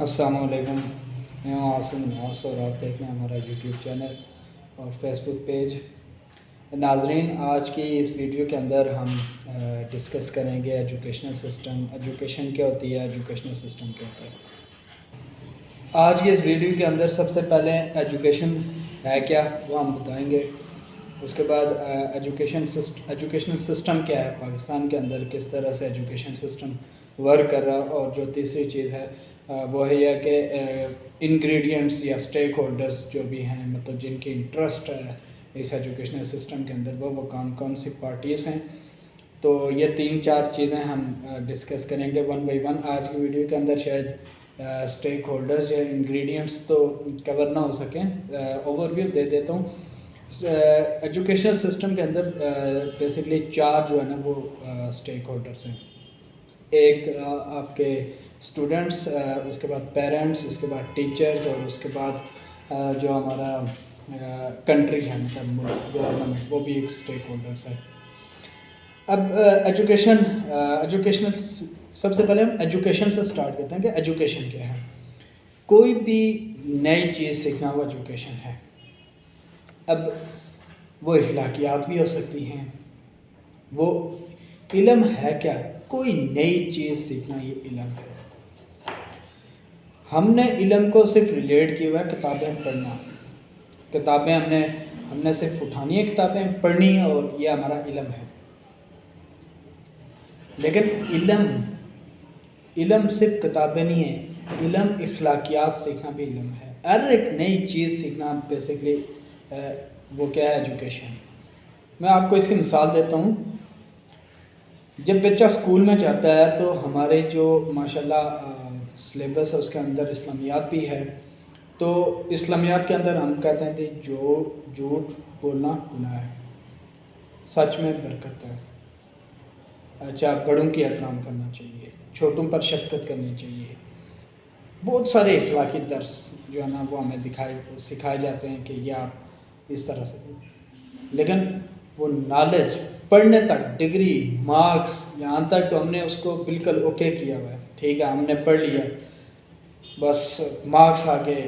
السلام علیکم، میں ہوں عاصم نیاز اور آپ دیکھ رہے ہیں ہمارا یوٹیوب چینل اور فیس بک پیج۔ ناظرین، آج کی اس ویڈیو کے اندر ہم ڈسکس کریں گے ایجوکیشنل سسٹم۔ ایجوکیشن کیا ہوتی ہے، ایجوکیشنل سسٹم کیا ہوتا ہے۔ آج کی اس ویڈیو کے اندر سب سے پہلے ایجوکیشن ہے کیا وہ ہم بتائیں گے، اس کے بعد ایجوکیشنل سسٹم کیا ہے پاکستان کے اندر، کس طرح سے ایجوکیشن سسٹم ورک کر رہا، اور جو تیسری چیز ہے وہ ہے کہ انگریڈینٹس یا اسٹیک ہولڈرس جو بھی ہیں، مطلب جن کی انٹرسٹ ہے اس ایجوکیشنل سسٹم کے اندر، وہ کون سی پارٹیز ہیں۔ تو یہ 3-4 چیزیں ہم ڈسکس کریں گے ون بائی ون۔ آج کی ویڈیو کے اندر شاید اسٹیک ہولڈرز یا انگریڈینٹس تو کور نہ ہو سکیں، اوور ویو دے دیتا ہوں۔ ایجوکیشنل سسٹم کے اندر بیسکلی 4 جو ہے نا وہ اسٹیک ہولڈرس ہیں۔ ایک آپ کے اسٹوڈنٹس، اس کے بعد پیرنٹس، اس کے بعد ٹیچرز، اور اس کے بعد جو ہمارا کنٹری ہے، مطلب گورنمنٹ، وہ بھی ایک اسٹیک ہولڈرس ہے۔ اب ایجوکیشنل سب سے پہلے ہم ایجوکیشن سے سٹارٹ کرتے ہیں کہ ایجوکیشن کیا ہے۔ کوئی بھی نئی چیز سیکھنا وہ ایجوکیشن ہے۔ اب وہ اخلاقیات بھی ہو سکتی ہیں، وہ علم ہے کیا، کوئی نئی چیز سیکھنا یہ علم ہے۔ ہم نے علم کو صرف ریلیٹ کیا ہوا ہے کتابیں پڑھنا، کتابیں ہم نے صرف اٹھانی ہے، کتابیں پڑھنی، اور یہ ہمارا علم ہے۔ لیکن علم صرف کتابیں نہیں ہیں، علم اخلاقیات سیکھنا بھی علم ہے۔ ہر ایک نئی چیز سیکھنا بیسکلی وہ کیا ہے، ایجوکیشن۔ میں آپ کو اس کی مثال دیتا ہوں۔ جب بچہ اسکول میں جاتا ہے تو ہمارے جو ماشاءاللہ سلیبس ہے اس کے اندر اسلامیات بھی ہے، تو اسلامیات کے اندر ہم کہتے ہیں کہ جو جھوٹ بولنا گناہ ہے، سچ میں برکت ہے، اچھا بڑوں کی احترام کرنا چاہیے، چھوٹوں پر شفقت کرنی چاہیے۔ بہت سارے اخلاقی درس جو ہے نا وہ ہمیں سکھائے جاتے ہیں کہ یہ آپ اس طرح سے۔ لیکن وہ نالج پڑھنے تک، ڈگری، مارکس، یہاں تک تو ہم نے اس کو بالکل اوکے کیا ہوا ہے، ٹھیک ہے ہم نے پڑھ لیا، بس مارکس آگے،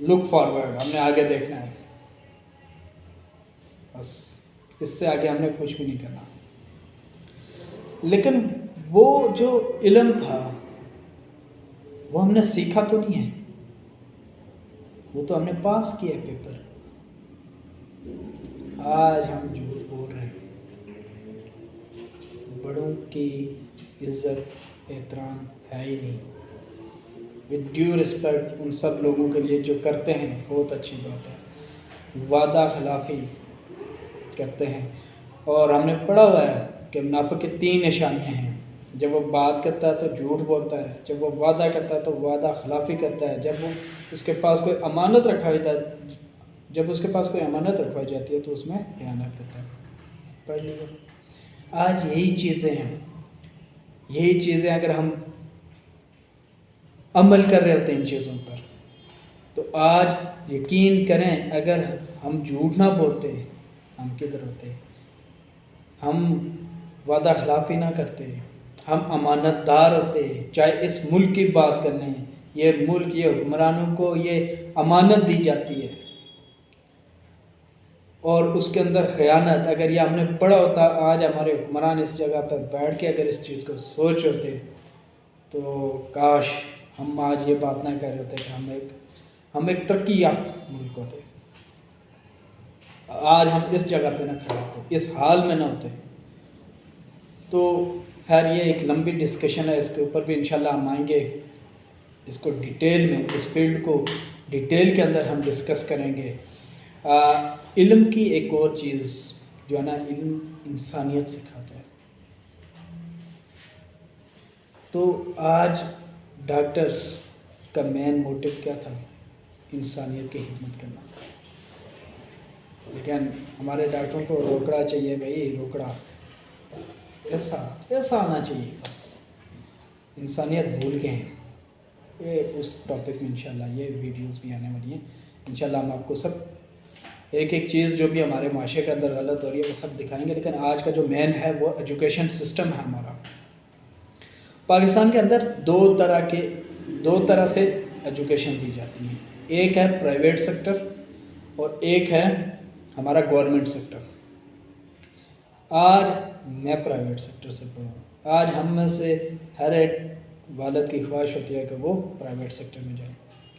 لک فارورڈ، ہم نے آگے دیکھنا ہے، بس اس سے آگے ہم نے کچھ بھی نہیں کرنا۔ لیکن وہ جو علم تھا وہ ہم نے سیکھا تو نہیں ہے، وہ تو ہم نے پاس کیا پیپر۔ آج ہم جھوٹ بول رہے ہیں، بڑوں کی عزت احترام ہے ہی نہیں۔ ود ڈیو رسپیکٹ ان سب لوگوں کے لیے جو کرتے ہیں، بہت اچھی بات ہے، وعدہ خلافی کرتے ہیں۔ اور ہم نے پڑھا ہوا ہے کہ منافق کی 3 نشانیاں ہیں۔ جب وہ بات کرتا ہے تو جھوٹ بولتا ہے، جب وہ وعدہ کرتا ہے تو وعدہ خلافی کرتا ہے، جب وہ اس کے پاس کوئی امانت رکھوائی جاتی ہے تو اس میں خیانت کرتا ہے۔ پڑھ لیجیے، آج یہی چیزیں ہیں، یہی چیزیں اگر ہم عمل کر رہے ہوتے ہیں ان چیزوں پر، تو آج یقین کریں اگر ہم جھوٹ نہ بولتے ہم کدھر ہوتے، ہم وعدہ خلافی نہ کرتے، ہم امانت دار ہوتے۔ چاہے اس ملک کی بات کر لیں، یہ ملک، یہ حکمرانوں کو یہ امانت دی جاتی ہے، اور اس کے اندر خیانت، اگر یہ ہم نے پڑھا ہوتا، آج ہمارے حکمران اس جگہ پر بیٹھ کے اگر اس چیز کو سوچ ہوتے تو کاش ہم آج یہ بات نہ کر رہے ہوتے کہ ہم ایک ترقی یافتہ ملک ہوتے، آج ہم اس جگہ پہ نہ کھڑے ہوتے، اس حال میں نہ ہوتے۔ تو خیر یہ ایک لمبی ڈسکشن ہے، اس کے اوپر بھی انشاءاللہ ہم آئیں گے، اس کو ڈیٹیل میں، اس فیلڈ کو ڈیٹیل کے اندر ہم ڈسکس کریں گے۔ علم کی ایک اور چیز جو ہے نا، علم انسانیت سکھاتا ہے۔ تو آج ڈاکٹرز کا مین موٹو کیا تھا؟ انسانیت کی خدمت کرنا۔ لیکن ہمارے ڈاکٹروں کو روکڑا چاہیے، بھائی روکڑا، ایسا آنا چاہیے، بس انسانیت بھول گئے ہیں۔ یہ اس ٹاپک میں انشاءاللہ یہ ویڈیوز بھی آنے والی ہیں، انشاءاللہ ہم آپ کو سب ایک چیز جو بھی ہمارے معاشرے کے اندر غلط ہو رہی ہے وہ سب دکھائیں گے۔ لیکن آج کا جو مین ہے وہ ایجوکیشن سسٹم ہے ہمارا۔ پاکستان کے اندر 2 طرح کے دو طرح سے ایجوکیشن دی جاتی ہیں، ایک ہے پرائیویٹ سیکٹر اور ایک ہے ہمارا گورنمنٹ سیکٹر۔ آج میں پرائیویٹ سیکٹر سے پڑھا ہوں، آج ہم میں سے ہر ایک والد کی خواہش ہوتی ہے کہ وہ پرائیویٹ سیکٹر میں جائیں۔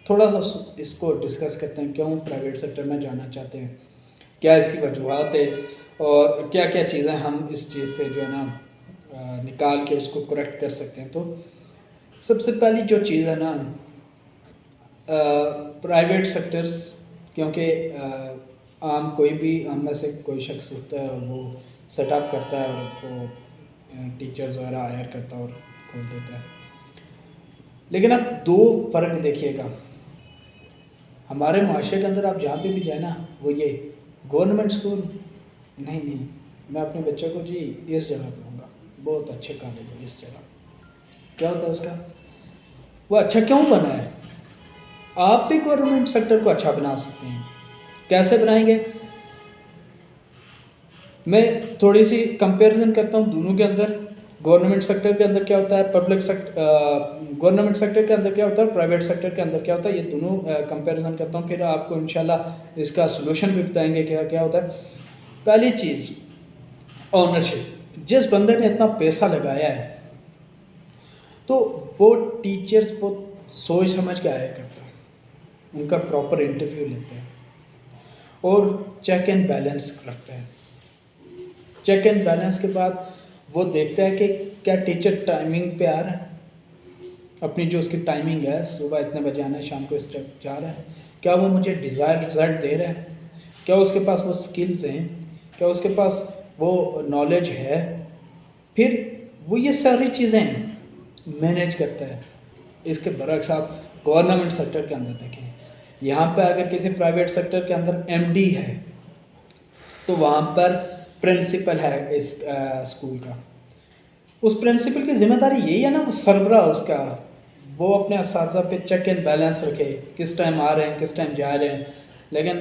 تھوڑا سا اس کو ڈسکس کرتے ہیں، کیوں پرائیویٹ سیکٹر میں جانا چاہتے ہیں، کیا اس کی وجوہات ہے اور کیا کیا چیزیں ہم اس چیز سے جو ہے نا نکال کے اس کو کریکٹ کر سکتے ہیں۔ تو سب سے پہلی جو چیز ہے نا، پرائیویٹ سیکٹرز، کیونکہ عام کوئی بھی ہم میں سے کوئی شخص ہوتا ہے وہ سیٹ اپ کرتا ہے اور وہ ٹیچرز وغیرہ ہائر کرتا ہے اور کھول دیتا ہے، لیکن اب دو فرق دیکھیے گا ہمارے معاشرے کے اندر۔ آپ جہاں پہ بھی جائیں نا، وہ یہ گورنمنٹ اسکول نہیں، میں اپنے بچے کو جی اس جگہ پڑھوں گا، بہت اچھے کالج ہے اس جگہ۔ کیا ہوتا ہے اس کا؟ وہ اچھا کیوں بنا ہے؟ آپ بھی گورنمنٹ سیکٹر کو اچھا بنا سکتے ہیں، کیسے بنائیں گے؟ میں تھوڑی سی کمپیریزن کرتا ہوں دونوں کے اندر۔ گورنمنٹ سیکٹر کے اندر کیا ہوتا ہے، گورنمنٹ سیکٹر کے اندر کیا ہوتا ہے، پرائیویٹ سیکٹر کے اندر کیا ہوتا ہے، یہ دونوں کمپیریزن کرتا ہوں، پھر آپ کو انشاءاللہ اس کا سلوشن بھی بتائیں گے کیا ہوتا ہے۔ پہلی چیز اونرشپ، جس بندے نے اتنا پیسہ لگایا ہے تو وہ ٹیچرز بہت سوچ سمجھ کے آیا کرتا ہے، ان کا پراپر انٹرویو لیتا ہے اور چیک اینڈ بیلنس رکھتا ہے۔ چیک اینڈ بیلنس کے بعد وہ دیکھتا ہے کہ کیا ٹیچر ٹائمنگ پہ آ رہا ہے، اپنی جو اس کی ٹائمنگ ہے، صبح اتنے بجے آنا ہے، شام کو اس طرح جا رہا ہے، کیا وہ مجھے ڈیزائر رزلٹ دے رہا ہے، کیا اس کے پاس وہ سکلز ہیں، کیا اس کے پاس وہ نالج ہے، پھر وہ یہ ساری چیزیں مینیج کرتا ہے۔ اس کے برعکس آپ گورنمنٹ سیکٹر کے اندر دیکھیں، یہاں پہ اگر کسی پرائیویٹ سیکٹر کے اندر ایم ڈی ہے تو وہاں پر پرنسپل ہے اس اسکول کا، اس پرنسپل کی ذمہ داری یہی ہے نا، وہ سربراہ اس کا، وہ اپنے اساتذہ پہ چیک اینڈ بیلنس رکھے، کس ٹائم آ رہے ہیں، کس ٹائم جا رہے ہیں۔ لیکن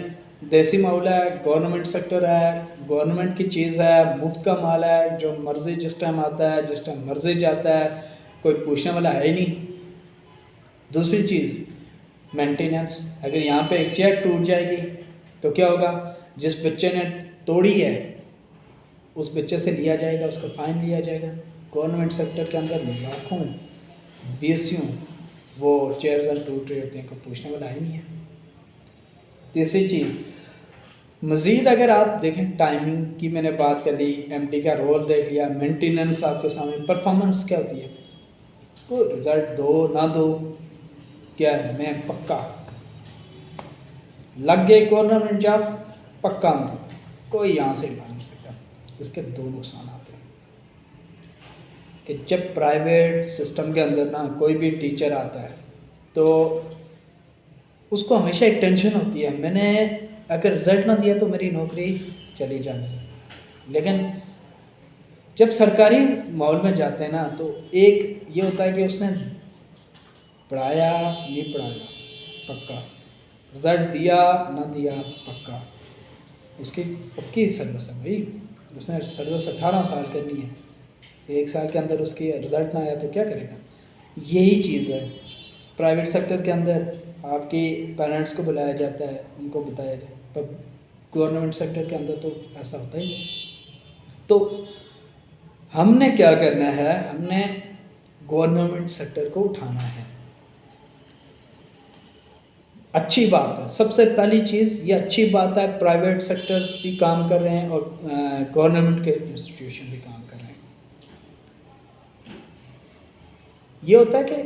دیسی ماحول ہے، گورنمنٹ سیکٹر ہے، گورنمنٹ کی چیز ہے، مفت کا مال ہے، جو مرضی جس ٹائم آتا ہے، جس ٹائم مرضی جاتا ہے، کوئی پوچھنے والا ہے ہی نہیں۔ دوسری چیز مینٹیننس، اگر یہاں پہ ایک چیئر ٹوٹ جائے گی تو کیا ہوگا؟ جس بچے نے توڑی ہے اس بچے سے لیا جائے گا، اس کا فائن لیا جائے گا۔ گورنمنٹ سیکٹر کے اندر لاکھوں بیسیوں وہ چیئرز ٹوٹ رہے ہوتے ہیں، کوئی پوچھنے والا ہی نہیں ہے۔ تیسری چیز مزید اگر آپ دیکھیں ٹائمنگ کی، میں نے بات کر لی، ایم ڈی کا رول دیکھ لیا، مینٹیننس آپ کے سامنے، پرفارمنس کیا ہوتی ہے، کوئی رزلٹ دو نہ دو، کیا میں پکا لگ گئی گورنمنٹ جاب، پکا اندر کوئی یہاں سے لا نہیں سکتا۔ اس کے دو نقصانات ہیں کہ جب پرائیویٹ سسٹم کے اندر نا کوئی بھی ٹیچر آتا ہے تو اس کو ہمیشہ ایک ٹینشن ہوتی ہے، میں نے اگر رزلٹ نہ دیا تو میری نوکری چلی جانی ہے۔ لیکن جب سرکاری ماحول میں جاتے ہیں نا تو ایک یہ ہوتا ہے کہ اس نے پڑھایا نہیں پڑھایا پکا، رزلٹ دیا نہ دیا پکا، اس کی پکی سروس ہے بھائی، اس نے سروس 18 سال کرنی ہے، 1 سال کے اندر اس کی رزلٹ نہ آیا تو کیا کرے گا؟ یہی چیز ہے پرائیویٹ سیکٹر کے اندر، آپ کی پیرنٹس کو بلایا جاتا ہے، ان کو بتایا جائے، پر گورنمنٹ سیکٹر کے اندر تو ایسا ہوتا ہی نہیں۔ تو ہم نے کیا کرنا ہے، ہم نے گورنمنٹ سیکٹر کو اٹھانا ہے۔ اچھی بات ہے، سب سے پہلی چیز یہ اچھی بات ہے، پرائیویٹ سیکٹرز بھی کام کر رہے ہیں اور گورنمنٹ کے انسٹیٹیوشن بھی کام کر رہے ہیں۔ یہ ہوتا ہے کہ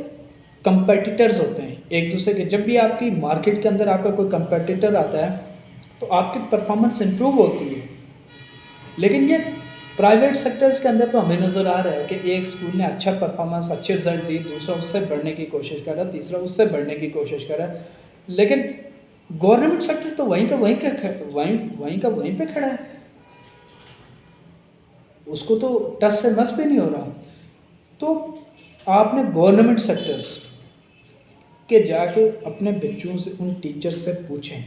کمپیٹیٹرز ہوتے ہیں ایک دوسرے کے، جب بھی آپ کی مارکیٹ کے اندر آپ کا کوئی کمپیٹیٹر آتا ہے تو آپ کی پرفارمنس امپروو ہوتی ہے۔ لیکن یہ پرائیویٹ سیکٹرز کے اندر تو ہمیں نظر آ رہا ہے کہ ایک اسکول نے اچھا پرفارمنس، اچھے رزلٹ دی، دوسرا اس سے بڑھنے کی کوشش کر رہا ہے، تیسرا اس سے بڑھنے کی کوشش کر رہا ہے، لیکن گورنمنٹ سیکٹر تو وہیں کا وہیں پہ کھڑا ہے، اس کو تو ٹس سے مس بھی نہیں ہو رہا۔ تو آپ نے گورنمنٹ سیکٹرز کے جا کے اپنے بچوں سے، ان ٹیچر سے پوچھیں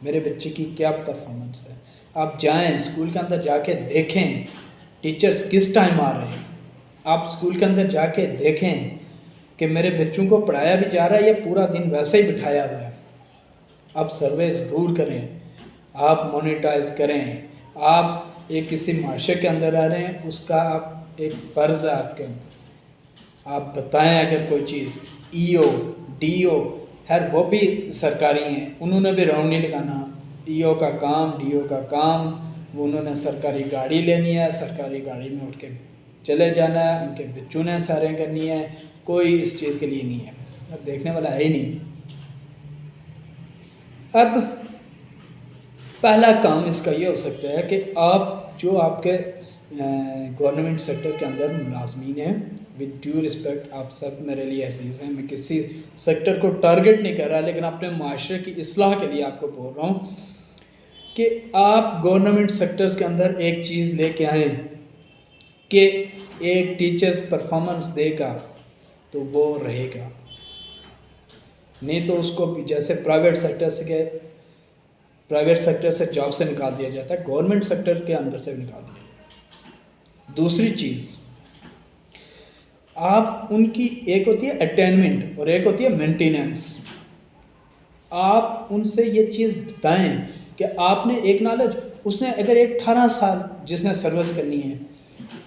میرے بچے کی کیا پرفارمنس ہے۔ آپ جائیں اسکول کے اندر جا کے دیکھیں ٹیچرز کس ٹائم آ رہے ہیں، آپ اسکول کے اندر جا کے دیکھیں کہ میرے بچوں کو پڑھایا بھی جا رہا ہے یا پورا دن ویسے ہی بٹھایا ہوا ہے. آپ سروے ضرور کریں, آپ مونیٹائز کریں, آپ ایک کسی معاشرے کے اندر آ رہے ہیں, اس کا آپ ایک فرض ہے آپ کے اندر, آپ بتائیں اگر کوئی چیز. ای او ڈی او خیر وہ بھی سرکاری ہیں, انہوں نے بھی راؤنڈ نہیں لگانا. ای او کا کام, ڈی او کا کام, وہ انہوں نے سرکاری گاڑی لینی ہے, سرکاری گاڑی میں اٹھ کے چلے جانا ہے, ان کے بچوں نے سیریں کرنی ہے, کوئی اس چیز کے لیے نہیں ہے, اب دیکھنے والا ہے ہی نہیں. اب پہلا کام اس کا یہ ہو سکتا ہے کہ آپ جو آپ کے گورنمنٹ سیکٹر کے اندر ملازمین ہیں, ود ڈیو رسپیکٹ آپ سب میرے لیے عزیز ہیں, میں کسی سیکٹر کو ٹارگٹ نہیں کر رہا, لیکن اپنے معاشرے کی اصلاح کے لیے آپ کو بول رہا ہوں کہ آپ گورنمنٹ سیکٹرز کے اندر ایک چیز لے کے آئیں کہ ایک ٹیچرز پرفارمنس دے گا تو وہ رہے گا, نہیں تو اس کو بھی جیسے پرائیویٹ سیکٹر سے جاب سے نکال دیا جاتا ہے, گورنمنٹ سیکٹر کے اندر سے بھی نکال دیا جاتا ہے. دوسری چیز, آپ ان کی ایک ہوتی ہے اٹینمنٹ اور ایک ہوتی ہے مینٹیننس. آپ ان سے یہ چیز بتائیں کہ آپ نے ایک نالج, اس نے اگر 18 سال جس نے سروس کرنی ہے,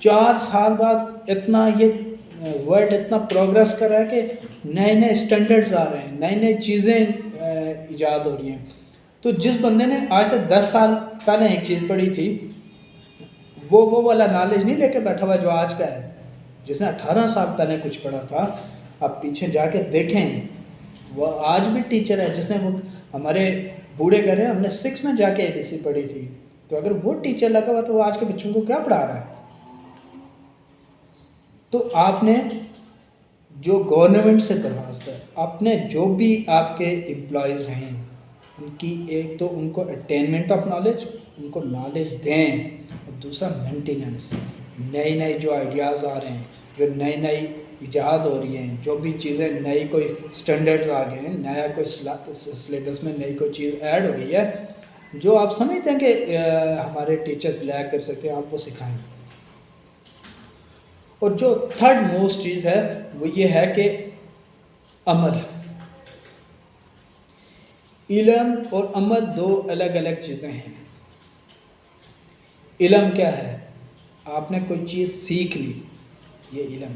4 سال بعد اتنا یہ ورلڈ اتنا پروگریس کر رہا ہے کہ نئے نئے اسٹینڈرڈز آ رہے ہیں, نئی نئی چیزیں ایجاد ہو رہی ہیں. تو جس بندے نے آج سے 10 سال پہلے ایک چیز پڑھی تھی, وہ والا نالج نہیں لے کے بیٹھا ہوا جو آج کا ہے. جس نے 18 سال پہلے کچھ پڑھا تھا, آپ پیچھے جا کے دیکھیں, وہ آج بھی ٹیچر ہے. جس نے وہ ہمارے بوڑھے کہہ رہے ہیں ہم نے 6 میں جا کے ABC پڑھی تھی, تو اگر وہ ٹیچر لگا ہوا تو وہ آج کے بچوں کو کیا پڑھا رہا ہے. تو آپ نے جو گورنمنٹ سے درخواست ہے, اپنے جو بھی آپ کے امپلائیز ہیں ان کی ایک تو ان کو اٹینمنٹ آف نالج, ان کو نالج دیں, اور دوسرا مینٹیننس. نئی نئی جو آئیڈیاز آ رہے ہیں, جو نئی نئی ایجاد ہو رہی ہیں, جو بھی چیزیں نئی کوئی اسٹینڈرڈز آ گئے ہیں, نیا کوئی سلیبس میں نئی کوئی چیز ایڈ ہو گئی ہے, جو آپ سمجھتے ہیں کہ ہمارے ٹیچرز لیک کر سکتے ہیں, آپ وہ سکھائیں. اور جو تھرڈ موسٹ چیز ہے وہ یہ ہے کہ عمل. علم اور عمل دو الگ الگ چیزیں ہیں. علم کیا ہے, آپ نے کوئی چیز سیکھ لی, یہ علم.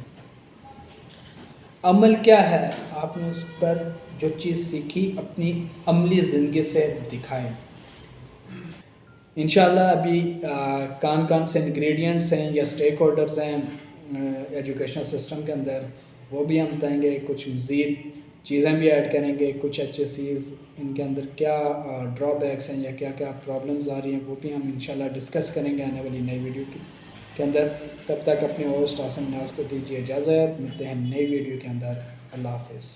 عمل کیا ہے, آپ نے اس پر جو چیز سیکھی اپنی عملی زندگی سے دکھائیں. انشاءاللہ ابھی کون سے انگریڈینٹس ہیں یا سٹیک ہولڈرز ہیں ایجوکیشنل سسٹم کے اندر, وہ بھی ہم بتائیں گے. کچھ مزید چیزیں بھی ایڈ کریں گے, کچھ HSCs ان کے اندر کیا ڈرا بیکس ہیں یا کیا کیا پرابلمز آ رہی ہیں, وہ بھی ہم انشاءاللہ ڈسکس کریں گے آنے والی نئی ویڈیو کے اندر. تب تک اپنے ہوسٹ عاصم نیاز کو دیجیے اجازت, ملتے ہیں نئی ویڈیو کے اندر. اللہ حافظ.